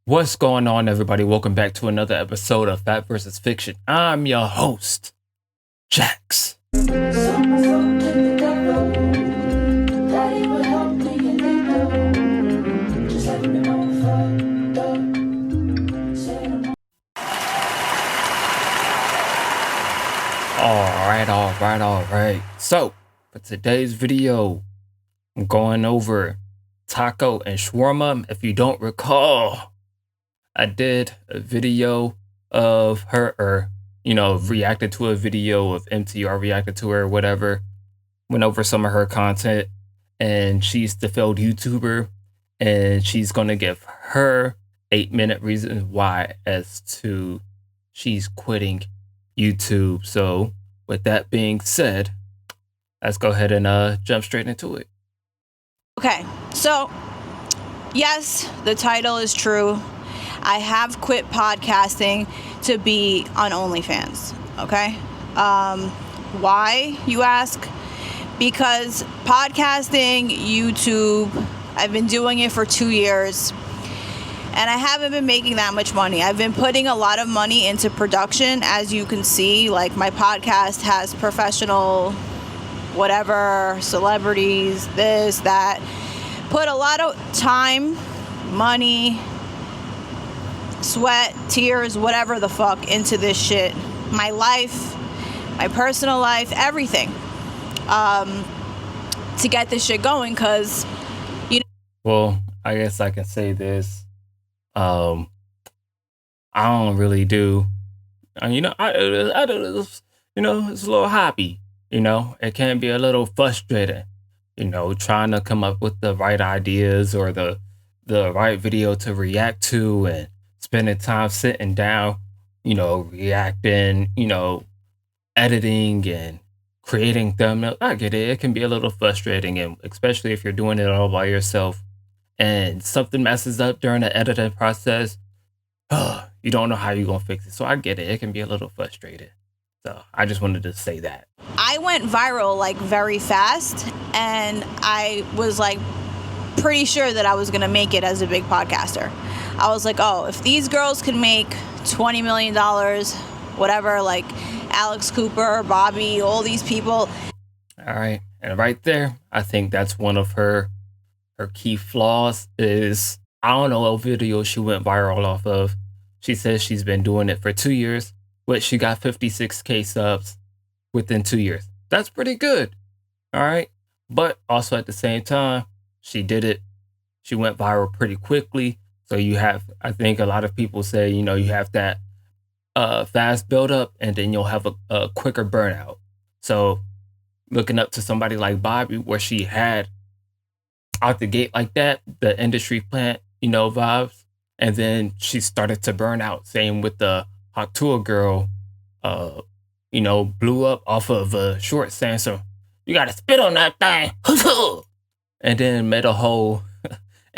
What's going on, everybody? Welcome back to another episode of Fact vs. Fiction. I'm your host, Jax. All right. So, for today's video, I'm going over taco and shawarma. If you don't recall, I did a video of her, or, reacted to a video of MTR, reacted to her, or whatever. Went over some of her content, and she's the failed YouTuber, and she's going to give her 8-minute reason why as to she's quitting YouTube. So, with that being said, let's go ahead and jump straight into it. Okay, so yes, the title is true. I have quit podcasting to be on OnlyFans, okay? Why, you ask? Because podcasting, YouTube, I've been doing it for 2 years, and I haven't been making that much money. I've been putting a lot of money into production, as you can see. Like, my podcast has professional, whatever, celebrities, this, that. Put a lot of time, money, sweat, tears, whatever the fuck into this shit. My life, my personal life, everything, to get this shit going, because, Well, I guess I can say this. I don't really do, I do this, it's a little hobby, it can be a little frustrating, trying to come up with the right ideas or the right video to react to, and spending time sitting down, reacting, editing and creating thumbnails. I get it. It can be a little frustrating, and especially if you're doing it all by yourself and something messes up during the editing process, you don't know how you're going to fix it. So I get it. It can be a little frustrating. So I just wanted to say that. I went viral like very fast, and I was like pretty sure that I was going to make it as a big podcaster. I was like, oh, if these girls can make $20 million, whatever, like Alex Cooper, Bobby, all these people. All right. And right there, I think that's one of her key flaws is, I don't know what video she went viral off of. She says she's been doing it for 2 years, but she got 56K subs within 2 years. That's pretty good. All right. But also at the same time, she did it. She went viral pretty quickly. So you have, I think a lot of people say, you have that fast build up, and then you'll have a quicker burnout. So looking up to somebody like Bobby, where she had out the gate like that, the industry plant, vibes, and then she started to burn out. Same with the Hot Tour girl, blew up off of a short saying, so you gotta spit on that thing, and then made a whole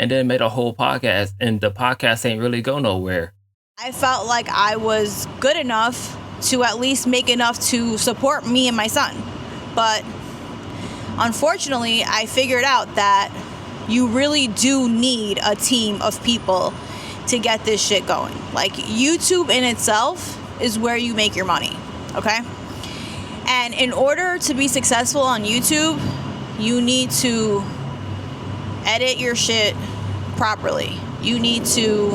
podcast, and the podcast ain't really go nowhere. I felt like I was good enough to at least make enough to support me and my son. But unfortunately, I figured out that you really do need a team of people to get this shit going. Like, YouTube in itself is where you make your money, okay? And in order to be successful on YouTube, you need to edit your shit properly. You need to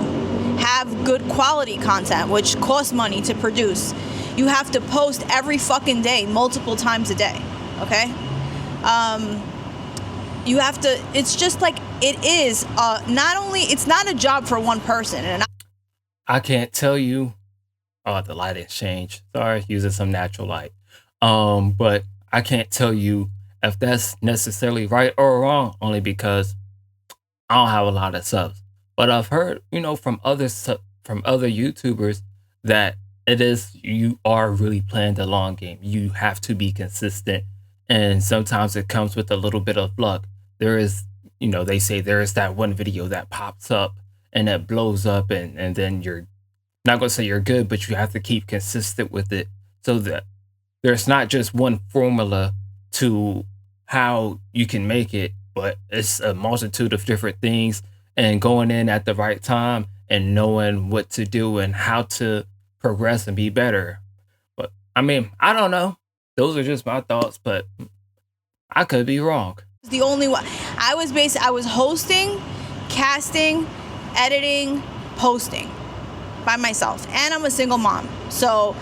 have good quality content, which costs money to produce. You have to post every fucking day, multiple times a day, okay? You have to, it's just like, it is, it's not a job for one person. And I can't tell you, the lighting changed. Sorry, using some natural light. But I can't tell you if that's necessarily right or wrong, only because I don't have a lot of subs. But I've heard, from other YouTubers that you are really playing the long game. You have to be consistent, and sometimes it comes with a little bit of luck. There is, they say there is that one video that pops up and that blows up, and then you're not going to say you're good, but you have to keep consistent with it, so that there's not just one formula to how you can make it, but it's a multitude of different things, and going in at the right time and knowing what to do and how to progress and be better. But I mean, I don't know. Those are just my thoughts, but I could be wrong. The only one I was hosting, casting, editing, posting by myself, and I'm a single mom, so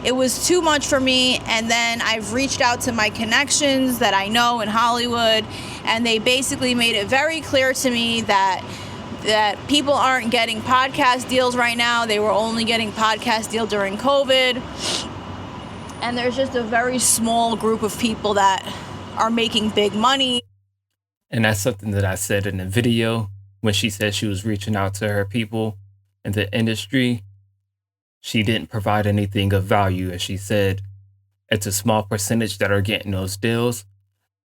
it was too much for me. And then I've reached out to my connections that I know in Hollywood, and they basically made it very clear to me that people aren't getting podcast deals right now. They were only getting podcast deal during COVID, and there's just a very small group of people that are making big money. And that's something that I said in the video when she said she was reaching out to her people in the industry. She didn't provide anything of value. And she said it's a small percentage that are getting those deals.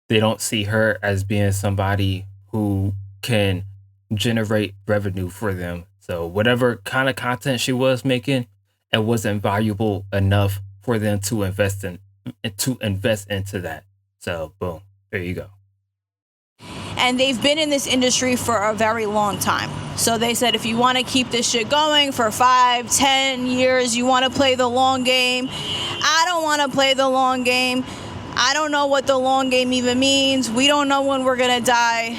They don't see her as being somebody who can generate revenue for them. So whatever kind of content she was making, it wasn't valuable enough for them to invest into that. So boom, there you go. And they've been in this industry for a very long time. So they said, if you want to keep this shit going for 5-10 years, you want to play the long game. I don't want to play the long game. I don't know what the long game even means. We don't know when we're going to die.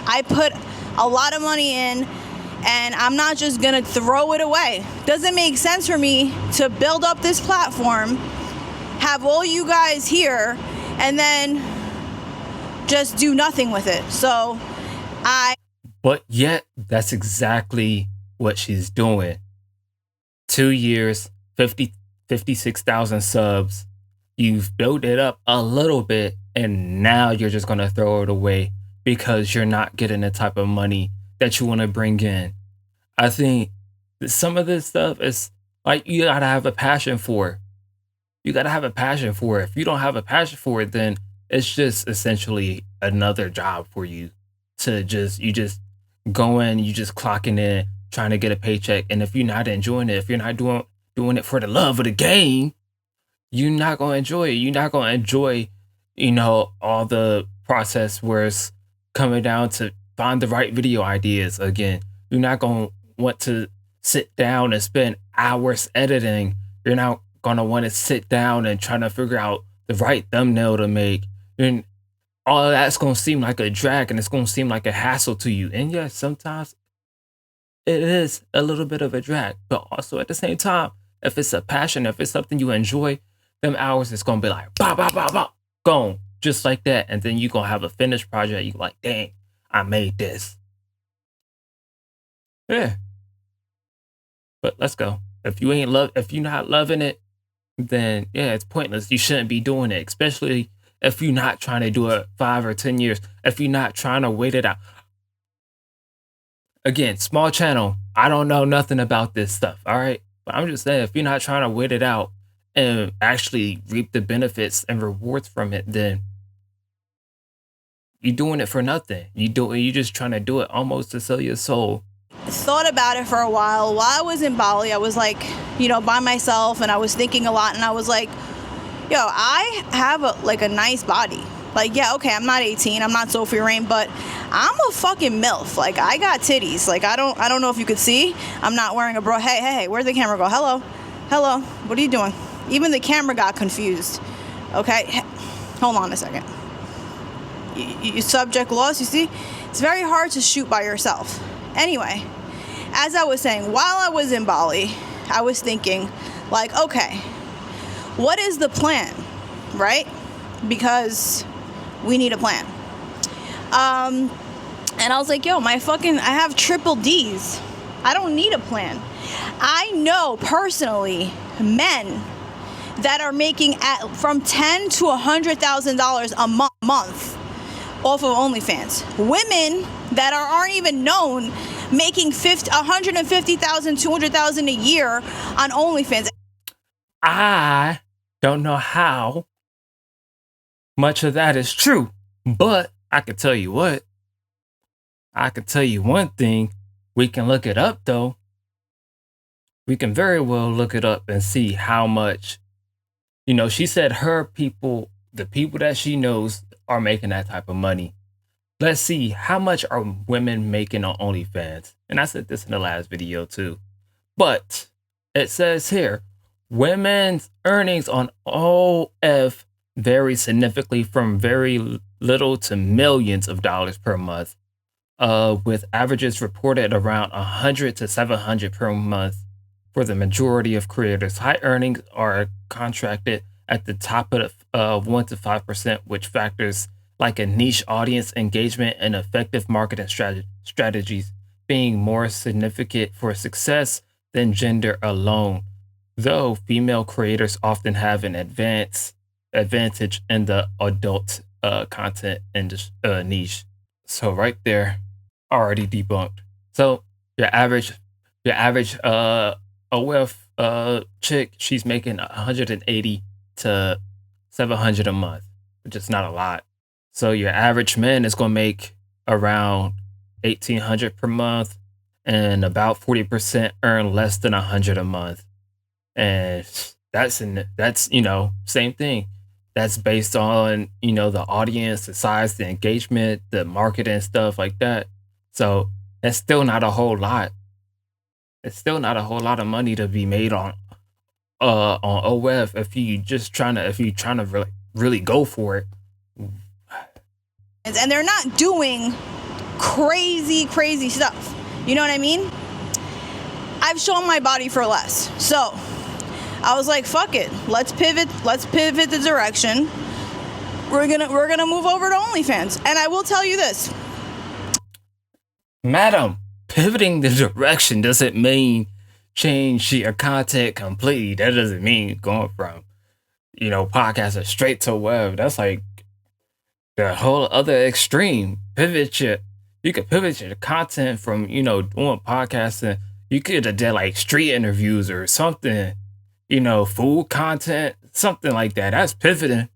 I put a lot of money in, and I'm not just going to throw it away. Doesn't make sense for me to build up this platform, have all you guys here, and then just do nothing with it. But yet, that's exactly what she's doing. 2 years, 56,000 subs. You've built it up a little bit, and now you're just going to throw it away because you're not getting the type of money that you want to bring in. I think some of this stuff is like, you got to have a passion for it. You got to have a passion for it. If you don't have a passion for it, then it's just essentially another job for you you just go in, you just clocking in, trying to get a paycheck. And if you're not enjoying it, if you're not doing it for the love of the game, you're not going to enjoy it. You're not going to enjoy, all the process where it's coming down to find the right video ideas. Again, you're not going to want to sit down and spend hours editing. You're not going to want to sit down and trying to figure out the right thumbnail to make. And all of that's going to seem like a drag, and it's going to seem like a hassle to you. And yes, sometimes it is a little bit of a drag, but also at the same time, if it's a passion, if it's something you enjoy, them hours it's going to be like, bah, bah, bah, bah, gone, just like that. And then you're going to have a finished project. You're like, dang, I made this. Yeah. But let's go. If you're not loving it, then yeah, it's pointless. You shouldn't be doing it, especially if you're not trying to do it 5 or 10 years, if you're not trying to wait it out. Again, small channel. I don't know nothing about this stuff. All right. But I'm just saying, if you're not trying to wait it out and actually reap the benefits and rewards from it, then you're doing it for nothing. You're just trying to do it almost to sell your soul. Thought about it for a while. While I was in Bali, I was like, by myself, and I was thinking a lot, and I was like, yo, I have a nice body. Like, yeah, okay, I'm not 18, I'm not Sophie Rain, but I'm a fucking MILF. Like, I got titties. Like, I don't know if you could see. I'm not wearing a bra. Hey, where'd the camera go? Hello, what are you doing? Even the camera got confused. Okay, hold on a second. You subject lost, you see? It's very hard to shoot by yourself. Anyway, as I was saying, while I was in Bali, I was thinking, like, okay, what is the plan, right? Because we need a plan. And I was like, yo, I have triple D's. I don't need a plan. I know personally men that are making from $10,000 to $100,000 a month off of OnlyFans. Women that aren't even known making $150,000, $200,000 a year on OnlyFans. I don't know how much of that is true, but I can tell you what. I can tell you one thing. We can look it up, though. We can very well look it up and see how much. She said her people, the people that she knows, are making that type of money. let's see, how much are women making on OnlyFans? And I said this in the last video too. But it says here, women's earnings on OF vary significantly from very little to millions of dollars per month, with averages reported around 100 to 700 per month for the majority of creators. High earnings are contracted at the top of 1 to 5%, which factors like a niche audience engagement and effective marketing strategies being more significant for success than gender alone, though female creators often have an advantage in the adult content niche. So right there, already debunked. So your average OF chick, she's making 180 to 700 a month, which is not a lot. So your average man is gonna make around 1,800 per month, and about 40% earn less than 100 a month. And that's same thing. That's based on, the audience, the size, the engagement, the marketing, stuff like that. So that's still not a whole lot. It's still not a whole lot of money to be made on OF if you're trying to really go for it. And they're not doing crazy stuff. You know what I mean? I've shown my body for less. So I was like, fuck it. Let's pivot the direction. We're gonna move over to OnlyFans. And I will tell you this. Madam, pivoting the direction doesn't mean change your content completely. That doesn't mean going from, podcasting straight to web. That's like the whole other extreme. You could pivot your content from, doing podcasting. You could have did like street interviews or something, food content, something like that. That's pivoting.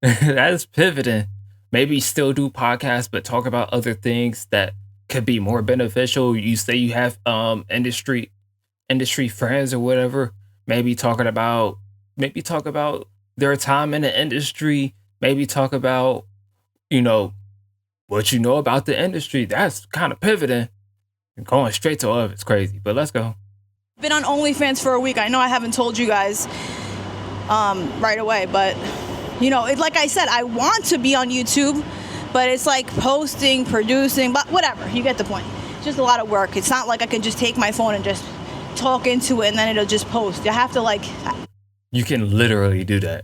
That's pivoting. Maybe still do podcasts, but talk about other things that could be more beneficial. You say you have industry friends or whatever. Maybe talk about their time in the industry. Maybe talk about, what you know about the industry. That's kind of pivoting. Going straight to love, it's crazy. But let's go. Been on OnlyFans for a week. I know I haven't told you guys right away, but like I said, I want to be on YouTube, but it's like posting, producing, but whatever. You get the point. It's just a lot of work. It's not like I can just take my phone and just talk into it and then it'll just post. You have to You can literally do that.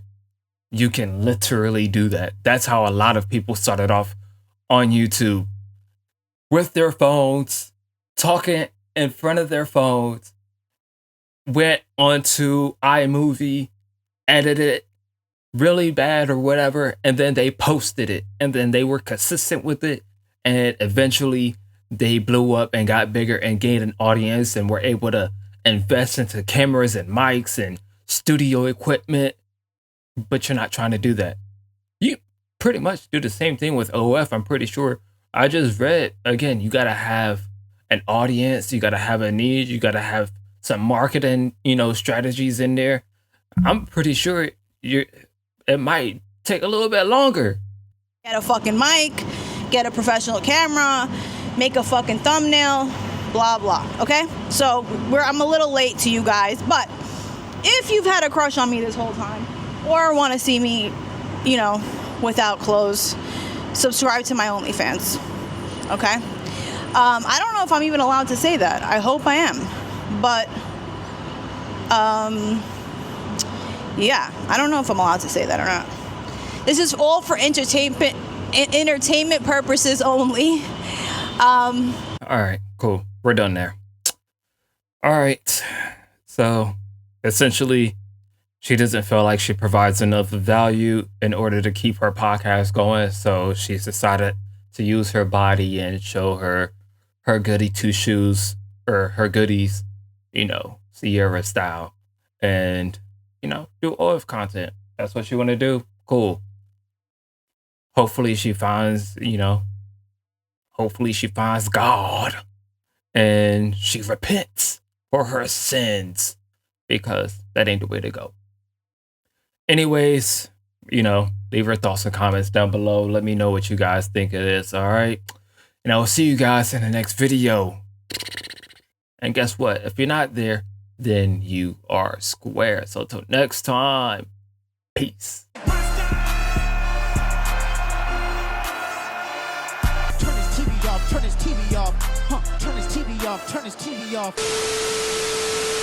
That's how a lot of people started off on YouTube, with their phones, talking in front of their phones, went onto iMovie, edited it really bad or whatever, and then they posted it, and then they were consistent with it, and eventually they blew up and got bigger and gained an audience and were able to invest into cameras and mics and studio equipment. But you're not trying to do that. You pretty much do the same thing with OF, I'm pretty sure. I just read, again, you got to have an audience, you got to have a need, you got to have some marketing, strategies in there. I'm pretty sure it might take a little bit longer. Get a fucking mic, get a professional camera, make a fucking thumbnail, blah, blah. Okay? So I'm a little late to you guys, but if you've had a crush on me this whole time or want to see me, without clothes, subscribe to my OnlyFans. Okay? I don't know if I'm even allowed to say that. I hope I am. But, yeah, I don't know if I'm allowed to say that or not. This is all for entertainment purposes only. All right, cool. We're done there. All right. So, essentially, she doesn't feel like she provides enough value in order to keep her podcast going. So she's decided to use her body and show her goody two shoes, or her goodies, Sierra style, and, do OF content. That's what she want to do. Cool. Hopefully she finds God and she repents for her sins, because that ain't the way to go. Anyways, leave your thoughts and comments down below. Let me know what you guys think of this, all right? And I will see you guys in the next video. And guess what? If you're not there, then you are square. So till next time, peace. Turn his TV off, turn his TV off, turn his TV off, turn his TV off.